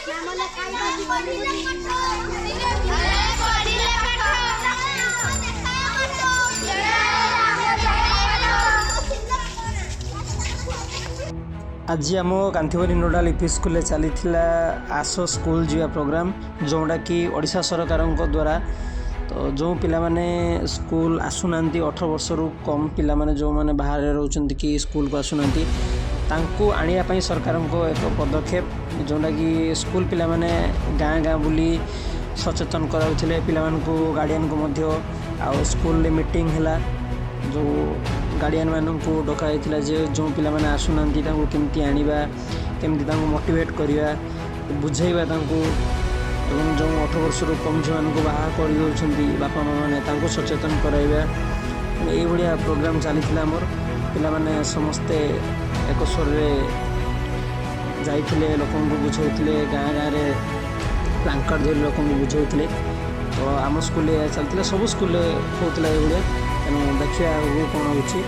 आज आम कांथीवरी नोडाल UP school चली आसो स्कूल जीवा प्रोग्राम जोटा कि ओडिशा सरकार द्वारा तो जो पिला माने स्कूल आसुना 18 वर्ष रु कम पिला माने जो माने बाहर रोचंती कि स्कूल को आसुना तांकू आनिया पई सरकार को एक पदक्षेप जोटा कि स्कूल पिला माने गाँ गाँ बुली सचेतन कराउथिले पिला मानकू गार्डियन को मध्य आ स्कूल मीटिंग हैला जो गार्डियन मानकू डकाइथिला जे जो पिला माने आसुनांती तांकू केमती आनिबा केमती तांकू मोटिवेट करिया बुझाइबा तांकू एवं जो 18 वर्ष रु कम झियो मानकू बाहा करि होउछंती बापा मामा माने तांकू सचेतन कराइबा ए बढ़िया प्रोग्राम चलीथिला हमर पिला माने समस्ते एक स्वर रे जाइथिले लोकन को बुझाइथिले गाँ गाँ रे प्लांकार्ड धरि लोकन को बुझाइथिले तो आम स्कूल चलता सब स्कूल होता है तेणु देखिए आगे कौन हो।